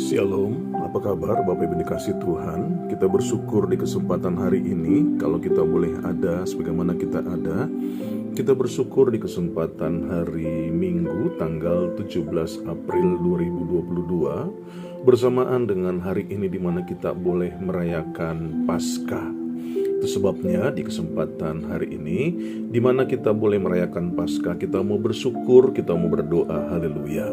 Shalom, apa kabar Bapak Ibu dikasih Tuhan? Kita bersyukur di kesempatan hari ini, kalau kita boleh ada sebagaimana kita ada. Kita bersyukur di kesempatan hari Minggu tanggal 17 April 2022, bersamaan dengan hari ini di mana kita boleh merayakan Paskah. Itu sebabnya di kesempatan hari ini di mana kita boleh merayakan Paskah, kita mau bersyukur, kita mau berdoa. Haleluya.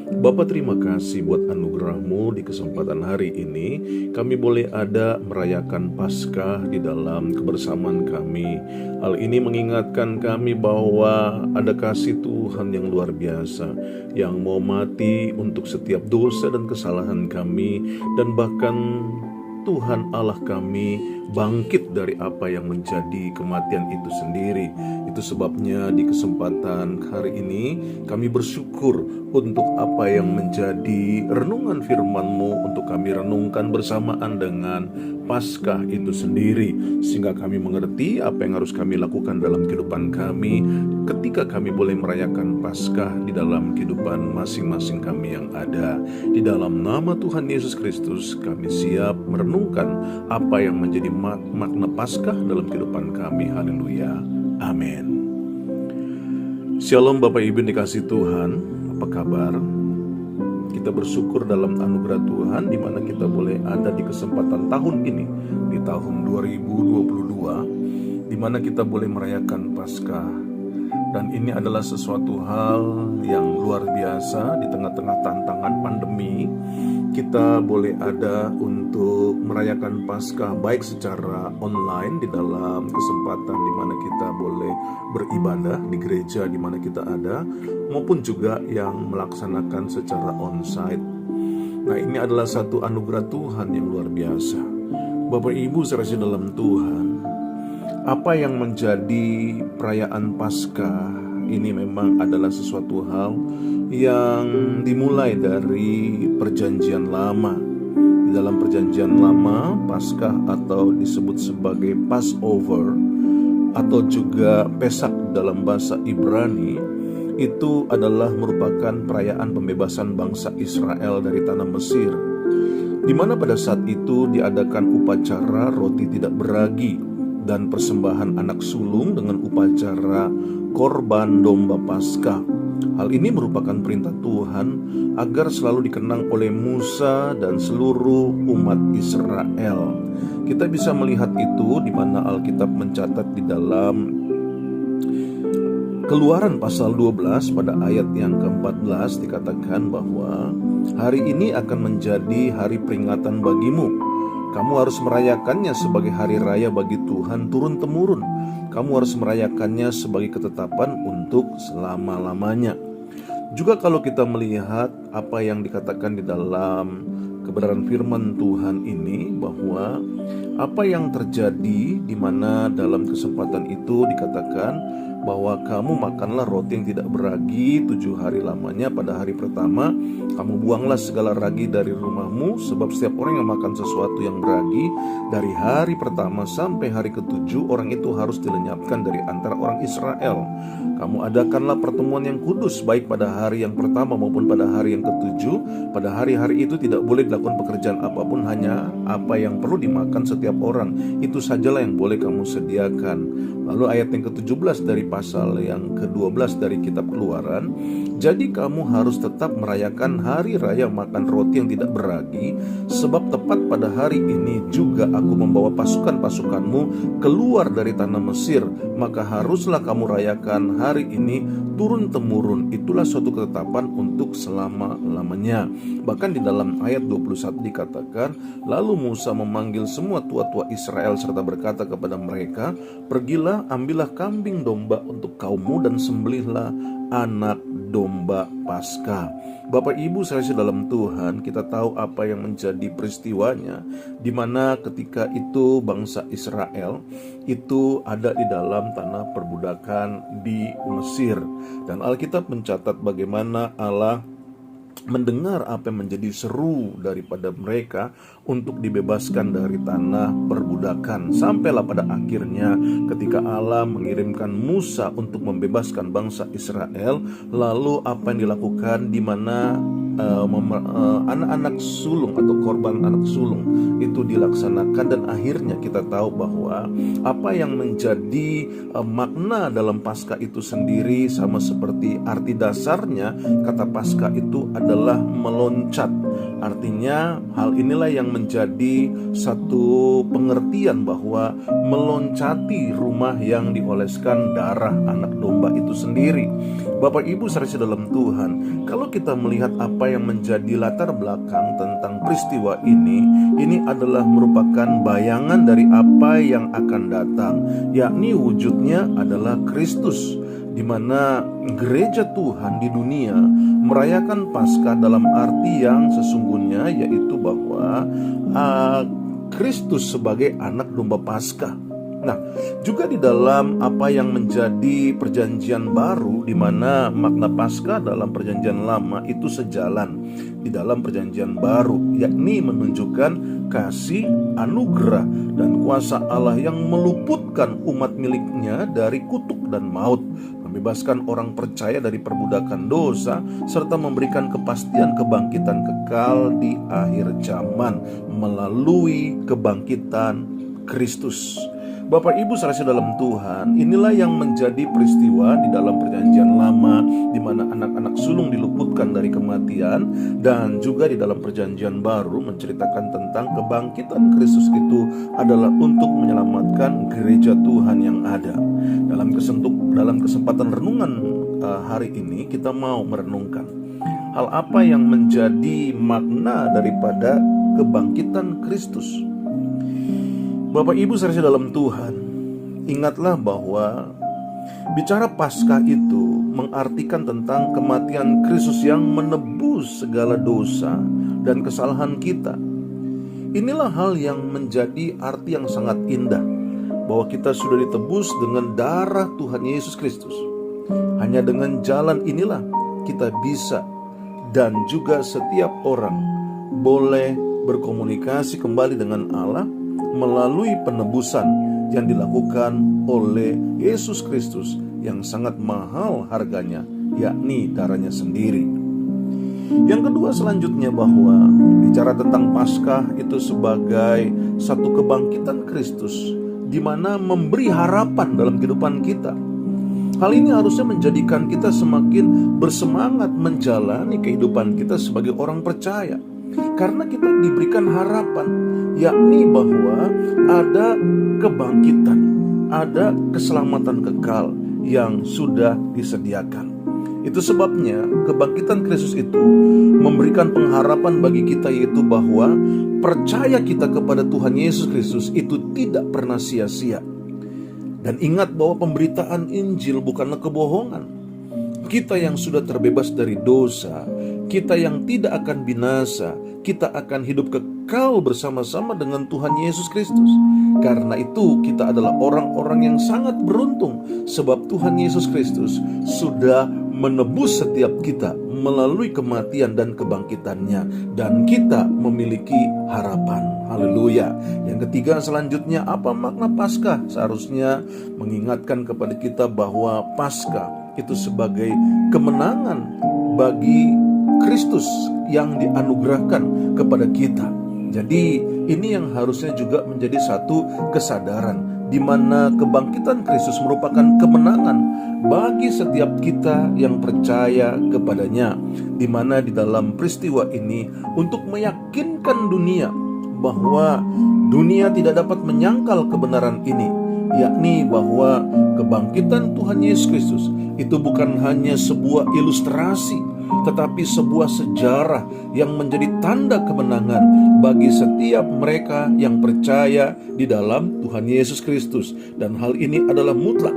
Bapa, terima kasih buat anugerah-Mu di kesempatan hari ini. Kami boleh ada merayakan Paskah di dalam kebersamaan kami. Hal ini mengingatkan kami bahwa ada kasih Tuhan yang luar biasa, yang mau mati untuk setiap dosa dan kesalahan kami, dan bahkan Tuhan Allah kami bangkit dari apa yang menjadi kematian itu sendiri. Itu sebabnya di kesempatan hari ini kami bersyukur untuk apa yang menjadi renungan firman-Mu untuk kami renungkan bersamaan dengan Paskah itu sendiri, sehingga kami mengerti apa yang harus kami lakukan dalam kehidupan kami ketika kami boleh merayakan Paskah di dalam kehidupan masing-masing kami yang ada. Di dalam nama Tuhan Yesus Kristus kami siap merenungkan apa yang menjadi makna Paskah dalam kehidupan kami. Haleluya. Amin. Shalom Bapak Ibu dikasih Tuhan, apa kabar? Kita bersyukur dalam anugerah Tuhan di mana kita boleh ada di kesempatan tahun ini, di tahun 2022, di mana kita boleh merayakan Paskah. Dan ini adalah sesuatu hal yang luar biasa di tengah-tengah tantangan pandemi. Kita boleh ada untuk merayakan Paskah baik secara online di dalam kesempatan di mana kita boleh beribadah di gereja di mana kita ada, maupun juga yang melaksanakan secara onsite. Nah, ini adalah satu anugerah Tuhan yang luar biasa. Bapak Ibu serasi dalam Tuhan, apa yang menjadi perayaan Paskah ini memang adalah sesuatu hal yang dimulai dari Perjanjian Lama. Di dalam Perjanjian Lama, Paskah atau disebut sebagai Passover atau juga Pesak dalam bahasa Ibrani, itu adalah merupakan perayaan pembebasan bangsa Israel dari tanah Mesir, di mana pada saat itu diadakan upacara roti tidak beragi dan persembahan anak sulung dengan upacara korban domba Paskah. Hal ini merupakan perintah Tuhan agar selalu dikenang oleh Musa dan seluruh umat Israel. Kita bisa melihat itu di mana Alkitab mencatat di dalam Keluaran pasal 12 pada ayat yang ke-14 dikatakan bahwa hari ini akan menjadi hari peringatan bagimu. Kamu harus merayakannya sebagai hari raya bagi Tuhan turun-temurun. Kamu harus merayakannya sebagai ketetapan untuk selama-lamanya. Juga kalau kita melihat apa yang dikatakan di dalam kebenaran firman Tuhan ini, bahwa apa yang terjadi di mana dalam kesempatan itu dikatakan bahwa kamu makanlah roti yang tidak beragi 7 hari lamanya. Pada hari pertama kamu buanglah segala ragi dari rumahmu, sebab setiap orang yang makan sesuatu yang beragi dari hari pertama sampai hari ke-7, orang itu harus dilenyapkan dari antara orang Israel. Kamu adakanlah pertemuan yang kudus baik pada hari yang pertama maupun pada hari yang ke-7. Pada hari-hari itu tidak boleh dilakukan pekerjaan apapun, hanya apa yang perlu dimakan setiap orang, itu sajalah yang boleh kamu sediakan. Lalu ayat yang ke-17 dari pasal yang ke-12 dari kitab Keluaran, jadi kamu harus tetap merayakan hari raya makan roti yang tidak beragi, sebab tepat pada hari ini juga aku membawa pasukan-pasukanmu keluar dari tanah Mesir, maka haruslah kamu rayakan hari ini turun-temurun. Itulah suatu ketetapan untuk selama-lamanya. Bahkan di dalam ayat 21 dikatakan, lalu Musa memanggil semua tua-tua Israel serta berkata kepada mereka, pergilah, ambillah kambing domba untuk kaummu dan sembelihlah anak domba Paskah. Bapak Ibu saudara dalam Tuhan, kita tahu apa yang menjadi peristiwanya, di mana ketika itu bangsa Israel itu ada di dalam tanah perbudakan di Mesir. Dan Alkitab mencatat bagaimana Allah mendengar apa yang menjadi seru daripada mereka untuk dibebaskan dari tanah perbudakan. Sampailah pada akhirnya ketika Allah mengirimkan Musa untuk membebaskan bangsa Israel, lalu apa yang dilakukan, di mana anak-anak sulung atau korban anak sulung itu dilaksanakan. Dan akhirnya kita tahu bahwa apa yang menjadi makna dalam Paskah itu sendiri sama seperti arti dasarnya. Kata Paskah itu adalah meloncat. Artinya hal inilah yang menjadi satu pengertian bahwa meloncati rumah yang dioleskan darah anak domba itu sendiri. Bapak Ibu saudara dalam Tuhan, kalau kita melihat apa yang menjadi latar belakang tentang peristiwa ini adalah merupakan bayangan dari apa yang akan datang, yakni wujudnya adalah Kristus, di mana gereja Tuhan di dunia merayakan Paskah dalam arti yang sesungguhnya, yaitu bahwa Kristus sebagai anak domba Paskah. Nah, juga di dalam apa yang menjadi perjanjian baru, di mana makna Paskah dalam perjanjian lama itu sejalan di dalam perjanjian baru, yakni menunjukkan kasih, anugerah, dan kuasa Allah yang meluputkan umat miliknya dari kutuk dan maut, membebaskan orang percaya dari perbudakan dosa, serta memberikan kepastian kebangkitan kekal di akhir zaman melalui kebangkitan Kristus. Bapak Ibu saudara dalam Tuhan, inilah yang menjadi peristiwa di dalam perjanjian lama, di mana anak-anak sulung diluputkan dari kematian, dan juga di dalam perjanjian baru menceritakan tentang kebangkitan Kristus itu adalah untuk menyelamatkan gereja Tuhan yang ada. Dalam kesempatan renungan hari ini, kita mau merenungkan hal apa yang menjadi makna daripada kebangkitan Kristus. Bapak Ibu saudara dalam Tuhan, ingatlah bahwa bicara Paskah itu mengartikan tentang kematian Kristus yang menebus segala dosa dan kesalahan kita. Inilah hal yang menjadi arti yang sangat indah, bahwa kita sudah ditebus dengan darah Tuhan Yesus Kristus. Hanya dengan jalan inilah kita bisa, dan juga setiap orang boleh berkomunikasi kembali dengan Allah melalui penebusan yang dilakukan oleh Yesus Kristus yang sangat mahal harganya, yakni darahnya sendiri. Yang kedua selanjutnya, bahwa bicara tentang Paskah itu sebagai satu kebangkitan Kristus, di mana memberi harapan dalam kehidupan kita. Hal ini harusnya menjadikan kita semakin bersemangat menjalani kehidupan kita sebagai orang percaya, karena kita diberikan harapan, yakni bahwa ada kebangkitan, ada keselamatan kekal yang sudah disediakan. Itu sebabnya kebangkitan Kristus itu memberikan pengharapan bagi kita, yaitu bahwa percaya kita kepada Tuhan Yesus Kristus itu tidak pernah sia-sia. Dan ingat bahwa pemberitaan Injil bukanlah kebohongan. Kita yang sudah terbebas dari dosa, kita yang tidak akan binasa, kita akan hidup kekal bersama-sama dengan Tuhan Yesus Kristus. Karena itu kita adalah orang-orang yang sangat beruntung, sebab Tuhan Yesus Kristus sudah menebus setiap kita melalui kematian dan kebangkitannya, dan kita memiliki harapan. Haleluya. Yang ketiga selanjutnya, apa makna Paskah? Seharusnya mengingatkan kepada kita bahwa Paskah itu sebagai kemenangan bagi Kristus yang dianugerahkan kepada kita. Jadi ini yang harusnya juga menjadi satu kesadaran, di mana kebangkitan Kristus merupakan kemenangan bagi setiap kita yang percaya kepadanya, di mana di dalam peristiwa ini untuk meyakinkan dunia bahwa dunia tidak dapat menyangkal kebenaran ini, yakni bahwa kebangkitan Tuhan Yesus Kristus itu bukan hanya sebuah ilustrasi, tetapi sebuah sejarah yang menjadi tanda kemenangan bagi setiap mereka yang percaya di dalam Tuhan Yesus Kristus. Dan hal ini adalah mutlak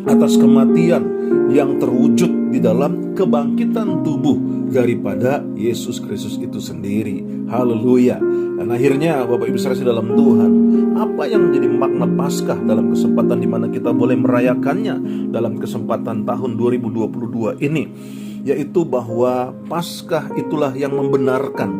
atas kematian yang terwujud di dalam kebangkitan tubuh daripada Yesus Kristus itu sendiri. Haleluya. Dan akhirnya Bapak Ibu saudara dalam Tuhan, apa yang menjadi makna Paskah dalam kesempatan di mana kita boleh merayakannya dalam kesempatan tahun 2022 ini, yaitu bahwa Paskah itulah yang membenarkan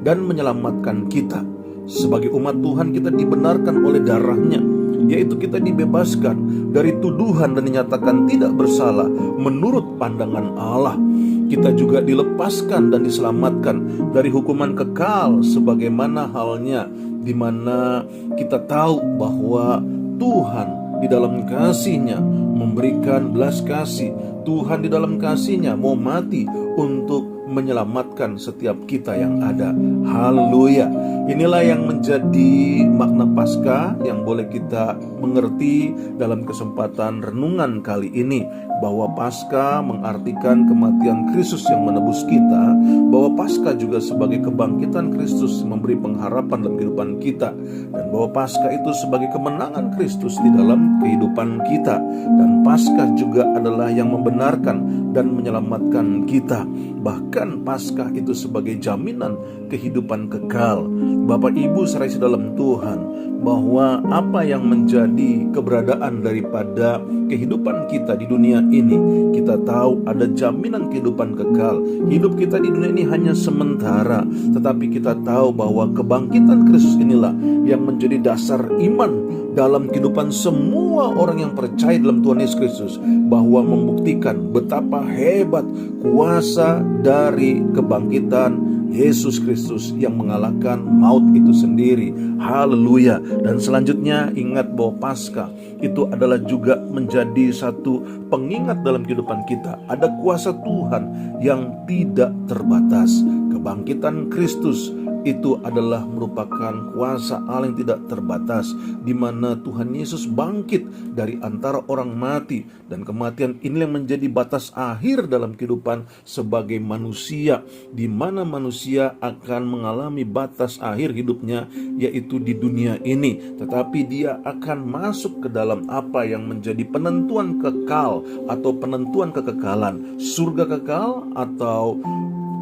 dan menyelamatkan kita. Sebagai umat Tuhan, kita dibenarkan oleh darahnya, yaitu kita dibebaskan dari tuduhan dan dinyatakan tidak bersalah menurut pandangan Allah. Kita juga dilepaskan dan diselamatkan dari hukuman kekal, sebagaimana halnya di mana kita tahu bahwa Tuhan di dalam kasih-Nya memberikan belas kasih. Tuhan di dalam kasih-Nya mau mati untuk menyelamatkan setiap kita yang ada. Haleluya. Inilah yang menjadi makna Paskah yang boleh kita mengerti dalam kesempatan renungan kali ini, bahwa Paskah mengartikan kematian Kristus yang menebus kita, bahwa Paskah juga sebagai kebangkitan Kristus memberi pengharapan dalam kehidupan kita, dan bahwa Paskah itu sebagai kemenangan Kristus di dalam kehidupan kita, dan Paskah juga adalah yang membenarkan dan menyelamatkan kita. Bahkan Paskah itu sebagai jaminan kehidupan kekal. Bapak Ibu saudara dalam Tuhan, bahwa apa yang menjadi keberadaan daripada kehidupan kita di dunia ini, kita tahu ada jaminan kehidupan kekal. Hidup kita di dunia ini hanya sementara, tetapi kita tahu bahwa kebangkitan Kristus inilah yang menjadi dasar iman dalam kehidupan semua orang yang percaya dalam Tuhan Yesus Kristus, bahwa membuktikan betapa hebat kuasa dari kebangkitan Yesus Kristus yang mengalahkan maut itu sendiri. Haleluya. Dan selanjutnya ingat bahwa Paskah itu adalah juga menjadi satu pengingat dalam kehidupan kita. Ada kuasa Tuhan yang tidak terbatas. Kebangkitan Kristus itu adalah merupakan kuasa Allah yang tidak terbatas, di mana Tuhan Yesus bangkit dari antara orang mati, dan kematian ini yang menjadi batas akhir dalam kehidupan sebagai manusia, di mana manusia akan mengalami batas akhir hidupnya, yaitu di dunia ini, tetapi dia akan masuk ke dalam apa yang menjadi penentuan kekal atau penentuan kekekalan, surga kekal atau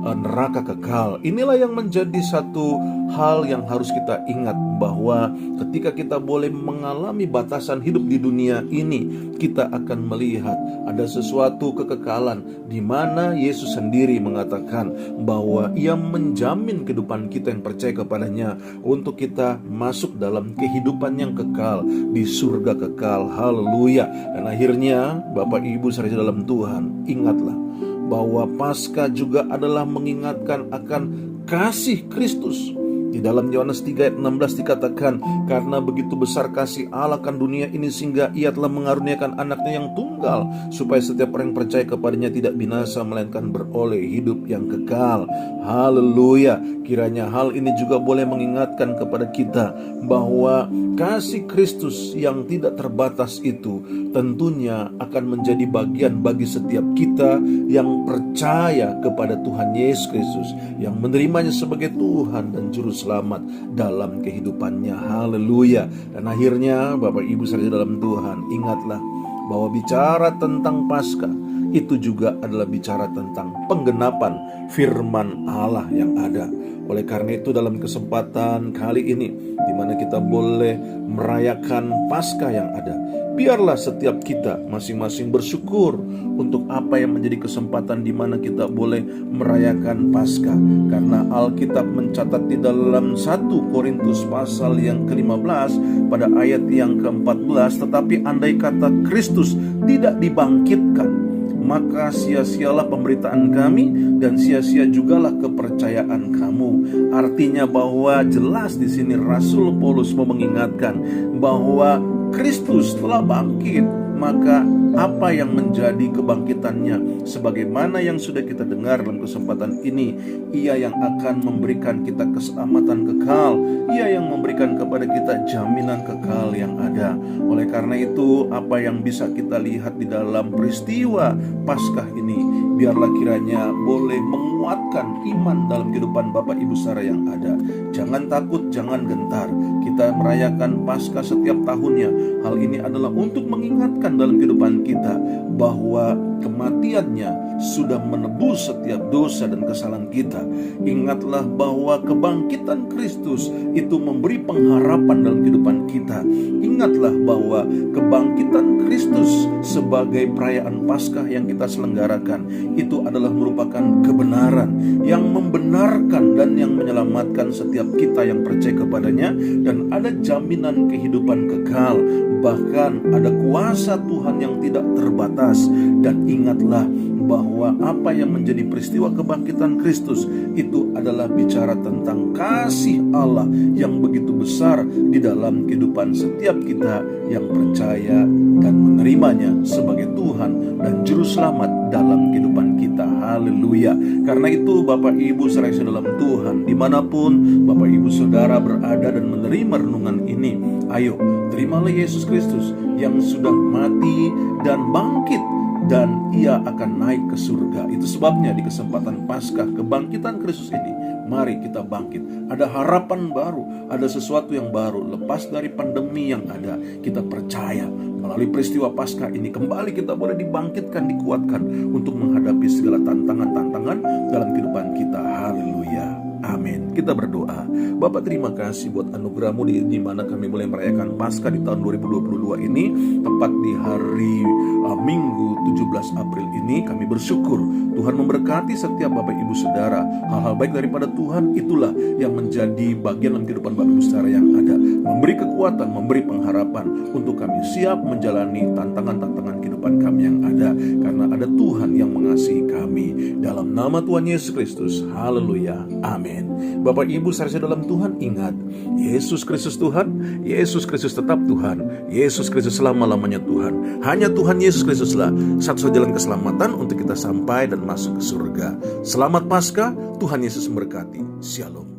neraka kekal. Inilah yang menjadi satu hal yang harus kita ingat, bahwa ketika kita boleh mengalami batasan hidup di dunia ini, kita akan melihat ada sesuatu kekekalan, di mana Yesus sendiri mengatakan bahwa Ia menjamin kehidupan kita yang percaya kepadanya untuk kita masuk dalam kehidupan yang kekal di surga kekal. Haleluya. Dan akhirnya Bapak Ibu saudara dalam Tuhan, ingatlah bahwa Paskah juga adalah mengingatkan akan kasih Kristus. Di dalam Yohanes 3 ayat 16 dikatakan, karena begitu besar kasih Allah akan dunia ini sehingga Ia telah mengaruniakan anaknya yang tunggal, supaya setiap orang yang percaya kepadanya tidak binasa melainkan beroleh hidup yang kekal. Haleluya. Kiranya hal ini juga boleh mengingatkan kepada kita bahwa kasih Kristus yang tidak terbatas itu tentunya akan menjadi bagian bagi setiap kita yang percaya kepada Tuhan Yesus Kristus, yang menerimanya sebagai Tuhan dan Juru Selamat dalam kehidupannya. Haleluya. Dan akhirnya Bapak Ibu saudara dalam Tuhan, ingatlah bahwa bicara tentang Paskah itu juga adalah bicara tentang penggenapan firman Allah yang ada. Oleh karena itu dalam kesempatan kali ini, di mana kita boleh merayakan Paskah yang ada, biarlah setiap kita masing-masing bersyukur untuk apa yang menjadi kesempatan di mana kita boleh merayakan Paskah. Karena Alkitab mencatat di dalam 1 Korintus pasal yang ke-15 pada ayat yang ke-14, tetapi andai kata Kristus tidak dibangkitkan, maka sia-sialah pemberitaan kami dan sia-sia jugalah kepercayaan kamu. Artinya bahwa jelas di sini Rasul Paulus mau mengingatkan bahwa Kristus telah bangkit, maka apa yang menjadi kebangkitannya, sebagaimana yang sudah kita dengar dalam kesempatan ini, Ia yang akan memberikan kita keselamatan kekal, Ia yang memberikan kepada kita jaminan kekal yang ada. Oleh karena itu, apa yang bisa kita lihat di dalam peristiwa Paskah ini, biarlah kiranya boleh menguatkan menguatkan iman dalam kehidupan Bapak Ibu Saudara yang ada. Jangan takut, jangan gentar. Kita merayakan Paskah setiap tahunnya. Hal ini adalah untuk mengingatkan dalam kehidupan kita bahwa kematiannya sudah menebus setiap dosa dan kesalahan kita. Ingatlah bahwa kebangkitan Kristus itu memberi pengharapan dalam kehidupan kita. Ingatlah bahwa kebangkitan Kristus sebagai perayaan Paskah yang kita selenggarakan itu adalah merupakan kebenaran yang membenarkan dan yang menyelamatkan setiap kita yang percaya kepadanya, dan ada jaminan kehidupan kekal. Bahkan ada kuasa Tuhan yang tidak terbatas. Dan ingatlah bahwa apa yang menjadi peristiwa kebangkitan Kristus itu adalah bicara tentang kasih Allah yang begitu besar di dalam kehidupan setiap kita yang percaya dan menerimanya sebagai Tuhan dan Juru Selamat dalam kehidupan kita. Haleluya. Karena itu Bapak Ibu saudara dalam Tuhan, dimanapun Bapak Ibu Saudara berada dan menerima renungan ini, ayo terimalah Yesus Kristus yang sudah mati dan bangkit, dan Ia akan naik ke surga. Itu sebabnya di kesempatan Paskah kebangkitan Kristus ini, mari kita bangkit. Ada harapan baru, ada sesuatu yang baru. Lepas dari pandemi yang ada, kita percaya melalui peristiwa Paskah ini kembali kita boleh dibangkitkan, dikuatkan untuk menghadapi segala tantangan-tantangan dalam kehidupan kita. Haleluya. Amin. Kita berdoa. Bapa, terima kasih buat anugerah-Mu di mana kami boleh merayakan Paskah di tahun 2022 ini, tepat di hari Minggu 17 April ini. Kami bersyukur Tuhan memberkati setiap Bapak Ibu Saudara. Hal-hal baik daripada Tuhan itulah yang menjadi bagian dalam kehidupan Bapak Ibu Saudara yang ada, memberi kekuatan, memberi pengharapan untuk kami siap menjalani tantangan-tantangan kehidupan kami yang ada, karena ada Tuhan yang mengasihi kami. Dalam nama Tuhan Yesus Kristus. Haleluya. Amin. Bapak Ibu saudara dalam Tuhan, ingat, Yesus Kristus Tuhan, Yesus Kristus tetap Tuhan, Yesus Kristus selama-lamanya Tuhan. Hanya Tuhan Yesus Kristuslah satu-satunya jalan keselamatan untuk kita sampai dan masuk ke surga. Selamat Paskah, Tuhan Yesus memberkati. Shalom.